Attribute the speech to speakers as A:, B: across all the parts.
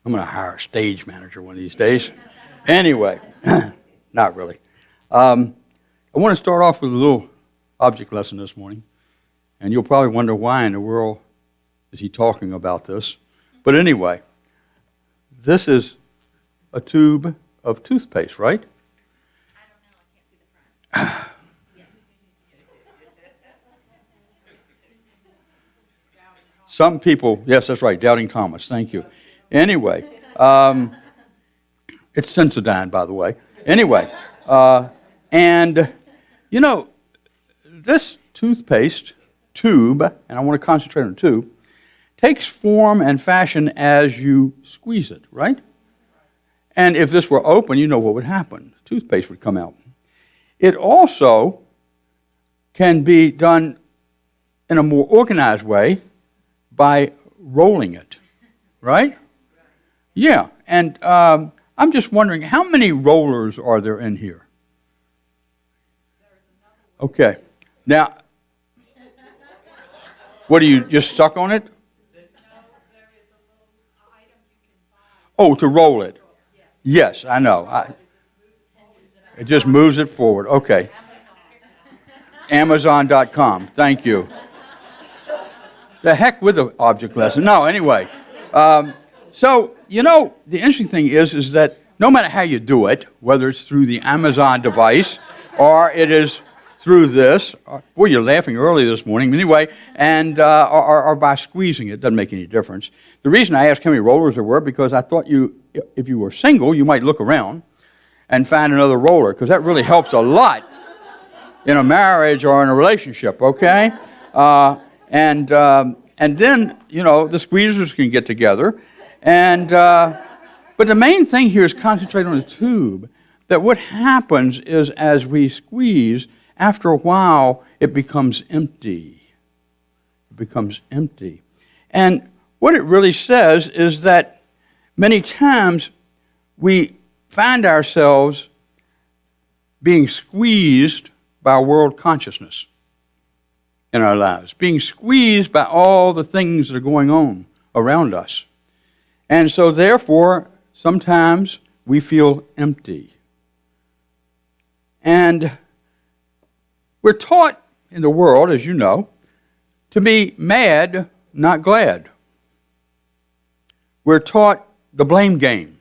A: I'm going to hire a stage manager one of these days. Anyway, not really. I want to start off with a little object lesson this morning. And you'll probably wonder why in the world is he talking about this. But anyway, this is a tube of toothpaste, right?
B: I don't know. I can't see the front.
A: Some people, yes, that's right, Doubting Thomas, thank you. Anyway, it's Sensodyne, by the way. Anyway, and, you know, this toothpaste tube, and I want to concentrate on tube, takes form and fashion as you squeeze it, right? And if this were open, you know what would happen. Toothpaste would come out. It also can be done in a more organized way by rolling it, right? Yeah, and I'm just wondering, how many rollers are there in here? Okay, now, what, do you just suck on it? Oh, to roll it. Yes, I know. It just moves it forward. Okay. Amazon.com. Thank you. The heck with the object lesson. No, anyway. So, you know, the interesting thing is that no matter how you do it, whether it's through the Amazon device or it is through this, boy, you're laughing early this morning, anyway, and or by squeezing it, doesn't make any difference. The reason I asked how many rollers there were, because I thought if you were single, you might look around and find another roller, because that really helps a lot in a marriage or in a relationship, okay? And then, you know, the squeezers can get together. And but the main thing here is concentrate on the tube, that what happens is as we squeeze, after a while, it becomes empty. It becomes empty. And what it really says is that many times we find ourselves being squeezed by world consciousness in our lives, being squeezed by all the things that are going on around us. And so therefore, sometimes we feel empty. And we're taught in the world, as you know, to be mad, not glad. We're taught the blame game,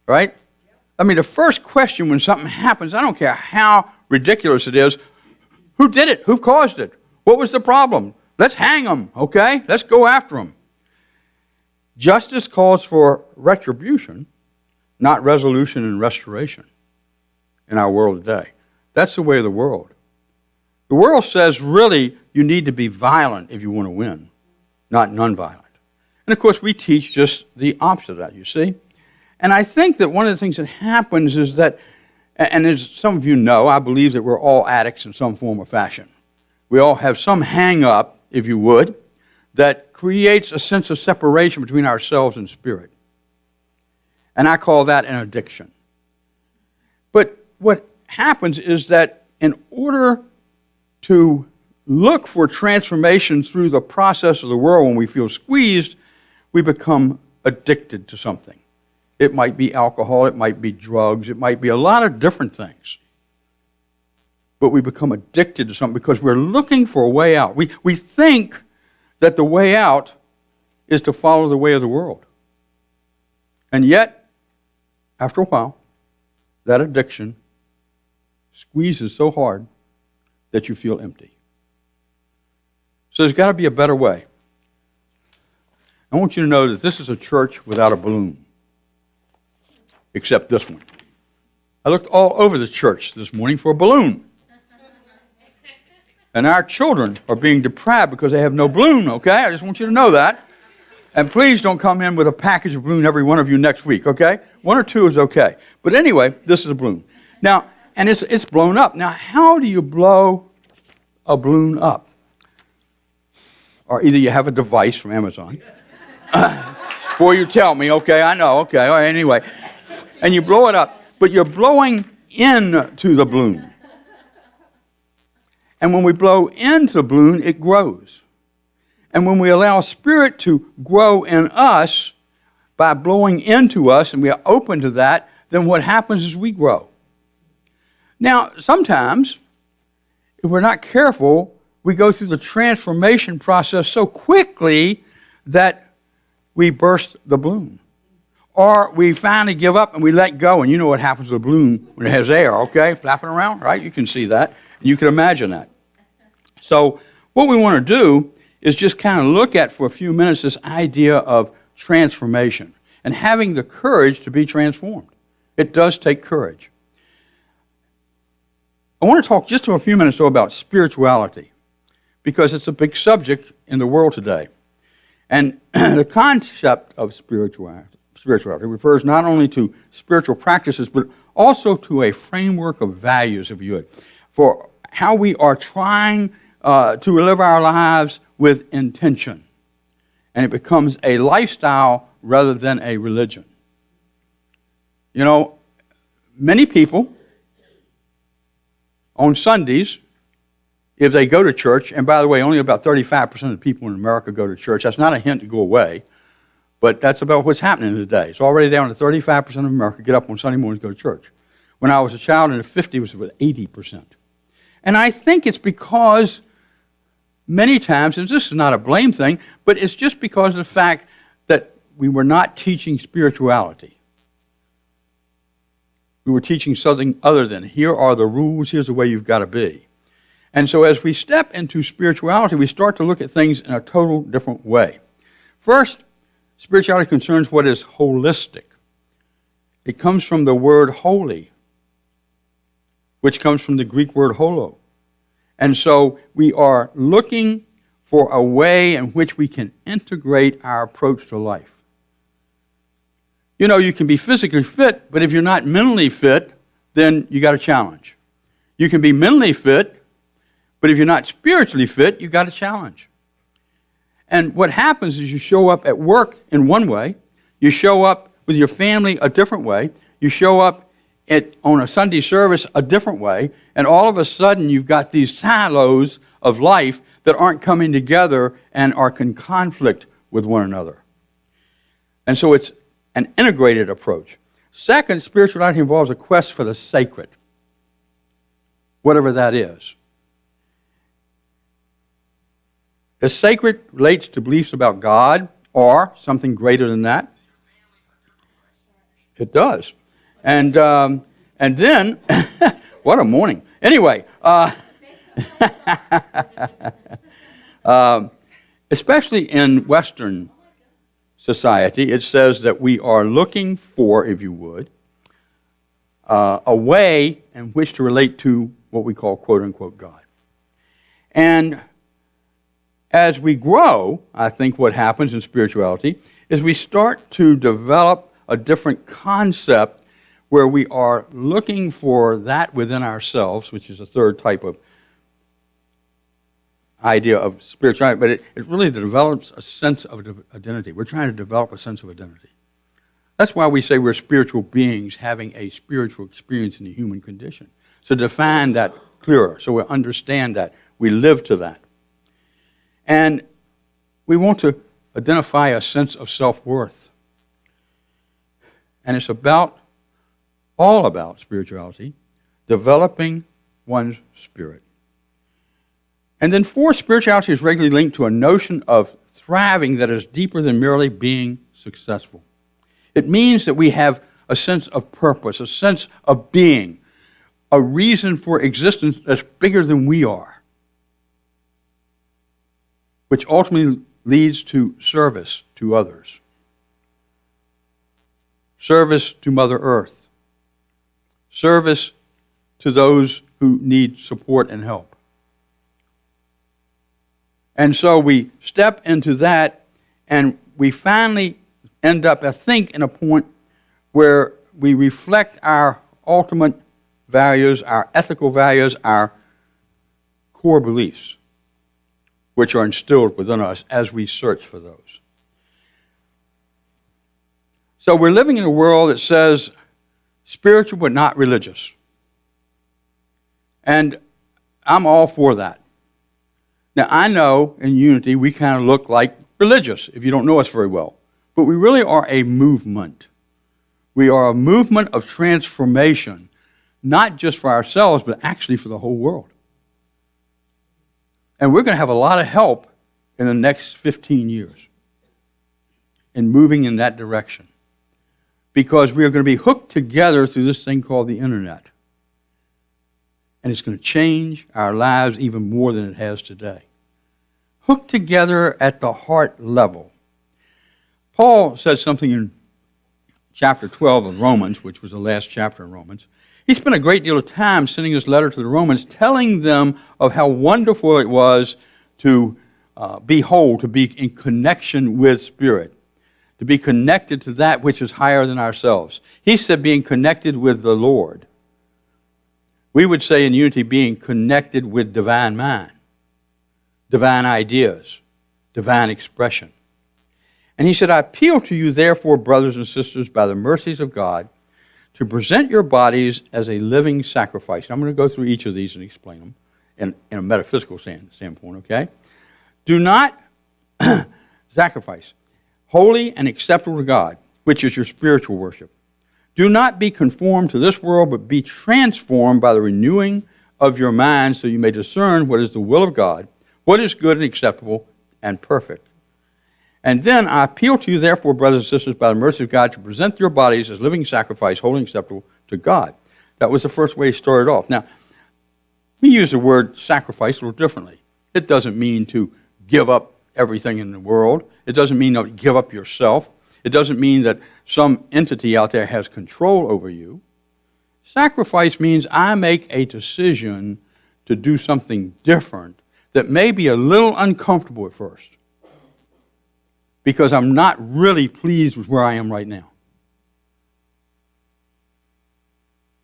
A: right? I mean, the first question when something happens, I don't care how ridiculous it is, who did it? Who caused it? What was the problem? Let's hang them, okay? Let's go after them. Justice calls for retribution, not resolution and restoration in our world today. That's the way of the world. The world says, really, you need to be violent if you want to win, not nonviolent. And, of course, we teach just the opposite of that, you see? And I think that one of the things that happens is that, and as some of you know, I believe that we're all addicts in some form or fashion. We all have some hang-up, if you would, that creates a sense of separation between ourselves and spirit. And I call that an addiction. But what happens is that in order to look for transformation through the process of the world when we feel squeezed, we become addicted to something. It might be alcohol, it might be drugs, it might be a lot of different things. But we become addicted to something because we're looking for a way out. We think that the way out is to follow the way of the world. And yet, after a while, that addiction squeezes so hard that you feel empty. So there's got to be a better way. I want you to know that this is a church without a balloon, except this one. I looked all over the church this morning for a balloon. And our children are being deprived because they have no balloon, okay? I just want you to know that. And please don't come in with a package of balloon, every one of you, next week, okay? One or two is okay. But anyway, this is a balloon. Now, and it's blown up. Now, how do you blow a balloon up? Or either you have a device from Amazon, before you tell me, okay, I know, okay, all right, anyway. And you blow it up, but you're blowing into the balloon. And when we blow into the balloon, it grows. And when we allow spirit to grow in us, by blowing into us and we are open to that, then what happens is we grow. Now, sometimes, if we're not careful, we go through the transformation process so quickly that we burst the balloon. Or we finally give up and we let go, and you know what happens to a balloon when it has air, okay, flapping around, right? You can see that. You can imagine that. So what we want to do is just kind of look at for a few minutes this idea of transformation and having the courage to be transformed. It does take courage. I want to talk just for a few minutes, though, about spirituality, because it's a big subject in the world today. And the concept of spirituality refers not only to spiritual practices, but also to a framework of values, if you would, for how we are trying to live our lives with intention. And it becomes a lifestyle rather than a religion. You know, many people on Sundays, if they go to church, and by the way, only about 35% of the people in America go to church. That's not a hint to go away, but that's about what's happening today. It's already down to 35% of America get up on Sunday morning to go to church. When I was a child in the 50s, it was about 80%. And I think it's because many times, and this is not a blame thing, but it's just because of the fact that we were not teaching spirituality. We were teaching something other than, here are the rules, here's the way you've got to be. And so as we step into spirituality, we start to look at things in a total different way. First, spirituality concerns what is holistic. It comes from the word holy, which comes from the Greek word holo. And so we are looking for a way in which we can integrate our approach to life. You know, you can be physically fit, but if you're not mentally fit, then you got a challenge. You can be mentally fit, but if you're not spiritually fit, you got a challenge. And what happens is you show up at work in one way, you show up with your family a different way, you show up on a Sunday service a different way, and all of a sudden you've got these silos of life that aren't coming together and are in conflict with one another. And so it's an integrated approach. Second, spirituality involves a quest for the sacred, whatever that is. The sacred relates to beliefs about God or something greater than that. It does. And then, what a morning. Anyway, especially in Western society, it says that we are looking for, if you would, a way in which to relate to what we call quote-unquote God. And as we grow, I think what happens in spirituality is we start to develop a different concept where we are looking for that within ourselves, which is a third type of idea of spirituality, but it really develops a sense of identity. We're trying to develop a sense of identity. That's why we say we're spiritual beings having a spiritual experience in the human condition. So define that clearer, so we understand that, we live to that. And we want to identify a sense of self-worth. And it's all about spirituality, developing one's spirit. And then fourth, spirituality is regularly linked to a notion of thriving that is deeper than merely being successful. It means that we have a sense of purpose, a sense of being, a reason for existence that's bigger than we are, which ultimately leads to service to others, service to Mother Earth, service to those who need support and help. And so we step into that, and we finally end up, I think, in a point where we reflect our ultimate values, our ethical values, our core beliefs, which are instilled within us as we search for those. So we're living in a world that says spiritual but not religious. And I'm all for that. Now, I know in Unity we kind of look like religious if you don't know us very well. but we really are a movement. We are a movement of transformation, not just for ourselves, but actually for the whole world. And we're going to have a lot of help in the next 15 years in moving in that direction, because we are going to be hooked together through this thing called the internet. And it's going to change our lives even more than it has today. Hooked together at the heart level. Paul says something in chapter 12 of Romans, which was the last chapter in Romans. He spent a great deal of time sending this letter to the Romans, telling them of how wonderful it was to be whole, to be in connection with Spirit, to be connected to that which is higher than ourselves. He said being connected with the Lord. We would say in unity being connected with divine mind, divine ideas, divine expression. And he said, I appeal to you, therefore, brothers and sisters, by the mercies of God, to present your bodies as a living sacrifice. And I'm going to go through each of these and explain them in a metaphysical standpoint, okay? Do not sacrifice, holy and acceptable to God, which is your spiritual worship. Do not be conformed to this world, but be transformed by the renewing of your mind, so you may discern what is the will of God, what is good and acceptable and perfect. And then I appeal to you, therefore, brothers and sisters, by the mercy of God, to present your bodies as living sacrifice, holy and acceptable to God. That was the first way he started off. Now, we use the word sacrifice a little differently. It doesn't mean to give up everything in the world. It doesn't mean to give up yourself. It doesn't mean that some entity out there has control over you. Sacrifice means I make a decision to do something different that may be a little uncomfortable at first, because I'm not really pleased with where I am right now.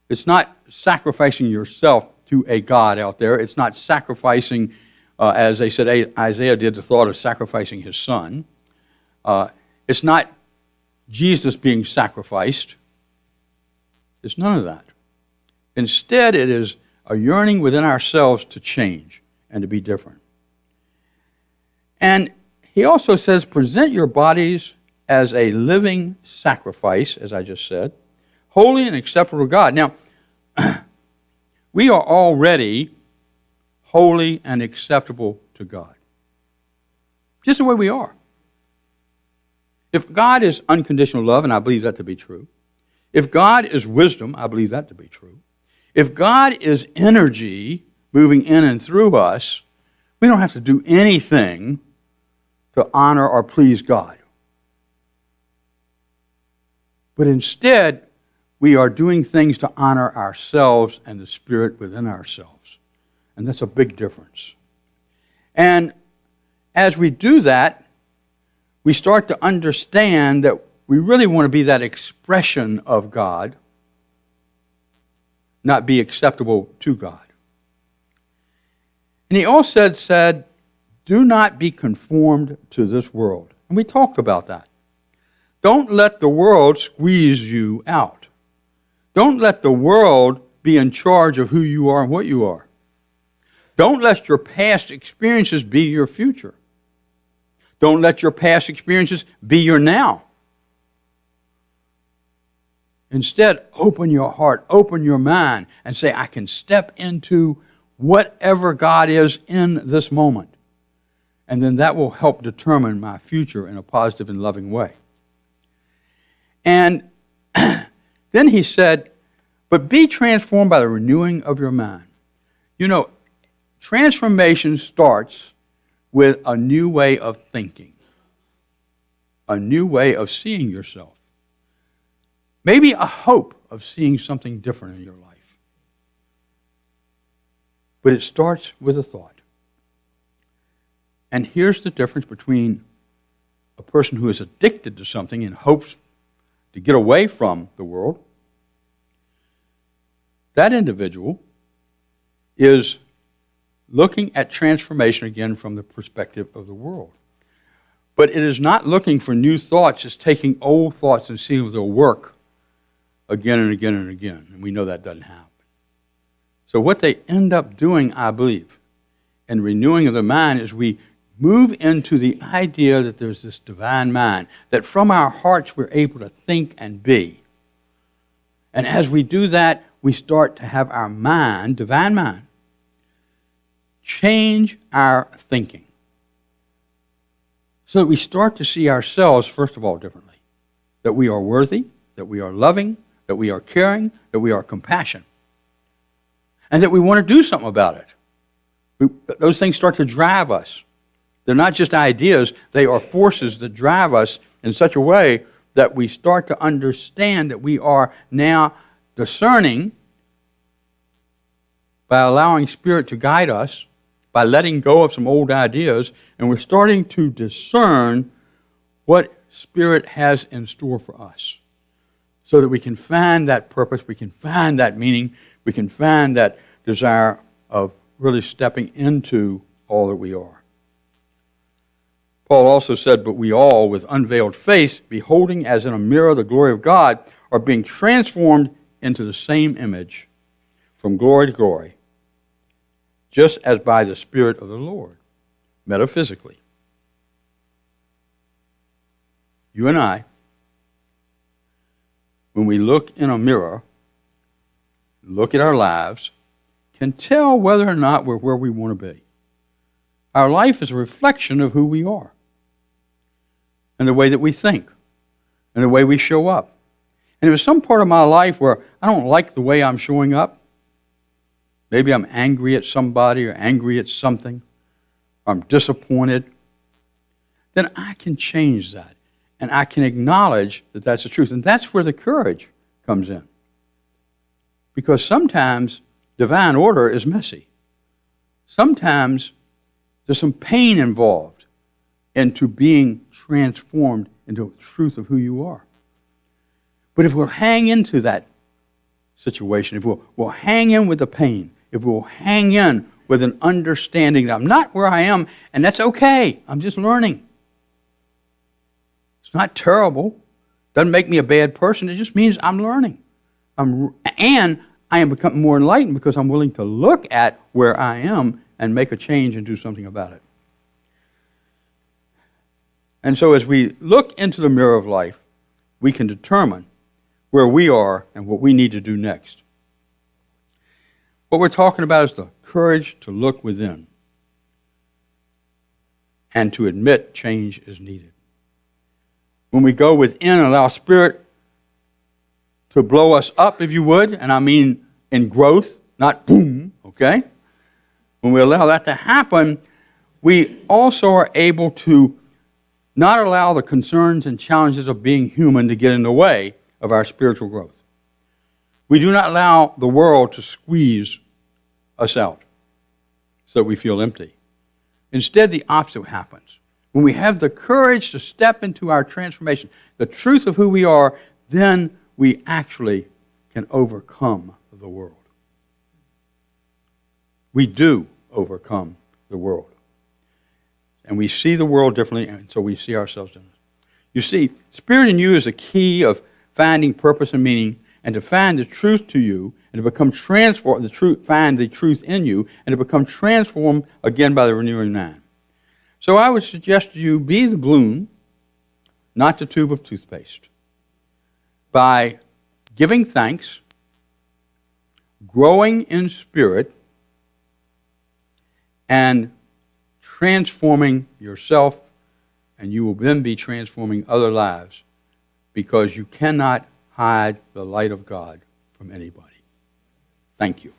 A: It's not sacrificing yourself to a God out there. It's not sacrificing, as they said Isaiah did, the thought of sacrificing his son. It's not Jesus being sacrificed. It's none of that. Instead, it is a yearning within ourselves to change and to be different. And he also says, present your bodies as a living sacrifice, as I just said, holy and acceptable to God. Now, we are already holy and acceptable to God, just the way we are. If God is unconditional love, and I believe that to be true, if God is wisdom, I believe that to be true, if God is energy moving in and through us, we don't have to do anything to honor or please God. But instead, we are doing things to honor ourselves and the Spirit within ourselves. And that's a big difference. And as we do that, we start to understand that we really want to be that expression of God, not be acceptable to God. And he also said, do not be conformed to this world. And we talked about that. Don't let the world squeeze you out. Don't let the world be in charge of who you are and what you are. Don't let your past experiences be your future. Don't let your past experiences be your now. Instead, open your heart, open your mind, and say, I can step into whatever God is in this moment. And then that will help determine my future in a positive and loving way. And then he said, but be transformed by the renewing of your mind. You know, transformation starts with a new way of thinking, a new way of seeing yourself, maybe a hope of seeing something different in your life. But it starts with a thought. And here's the difference between a person who is addicted to something and hopes to get away from the world. That individual is looking at transformation again from the perspective of the world. But it is not looking for new thoughts. It's taking old thoughts and seeing if they'll work again and again and again. And we know that doesn't happen. So what they end up doing, I believe, in renewing of the mind is we move into the idea that there's this divine mind, that from our hearts we're able to think and be. And as we do that, we start to have our mind, divine mind, change our thinking. So that we start to see ourselves, first of all, differently. That we are worthy, that we are loving, that we are caring, that we are compassionate. And that we want to do something about it. Those things start to drive us. They're not just ideas, they are forces that drive us in such a way that we start to understand that we are now discerning by allowing Spirit to guide us, by letting go of some old ideas, and we're starting to discern what Spirit has in store for us so that we can find that purpose, we can find that meaning, we can find that desire of really stepping into all that we are. Paul also said, but we all, with unveiled face, beholding as in a mirror the glory of God, are being transformed into the same image from glory to glory, just as by the Spirit of the Lord, metaphysically. You and I, when we look in a mirror, look at our lives, can tell whether or not we're where we want to be. Our life is a reflection of who we are and the way that we think and the way we show up. And if there's some part of my life where I don't like the way I'm showing up, maybe I'm angry at somebody or angry at something, or I'm disappointed, then I can change that. And I can acknowledge that that's the truth. And that's where the courage comes in. Because sometimes divine order is messy. Sometimes there's some pain involved into being transformed into the truth of who you are. But if we'll hang into that situation, if we'll hang in with the pain, if we'll hang in with an understanding that I'm not where I am, and that's okay, I'm just learning. It's not terrible. Doesn't make me a bad person. It just means I'm learning. And I am becoming more enlightened because I'm willing to look at where I am and make a change and do something about it. And so as we look into the mirror of life, we can determine where we are and what we need to do next. What we're talking about is the courage to look within and to admit change is needed. When we go within and allow Spirit to blow us up, if you would, and I mean in growth, not boom, okay? When we allow that to happen, we also are able to not allow the concerns and challenges of being human to get in the way of our spiritual growth. We do not allow the world to squeeze us out so that we feel empty. Instead, the opposite happens. When we have the courage to step into our transformation, the truth of who we are, then we actually can overcome the world. We do overcome the world. And we see the world differently, and so we see ourselves differently. You see, Spirit in you is the key of finding purpose and meaning, and to find the truth to you, and to become transformed, find the truth in you, and to become transformed again by the renewing mind. So I would suggest to you, be the balloon, not the tube of toothpaste. By giving thanks, growing in spirit, and transforming yourself, and you will then be transforming other lives, because you cannot hide the light of God from anybody. Thank you.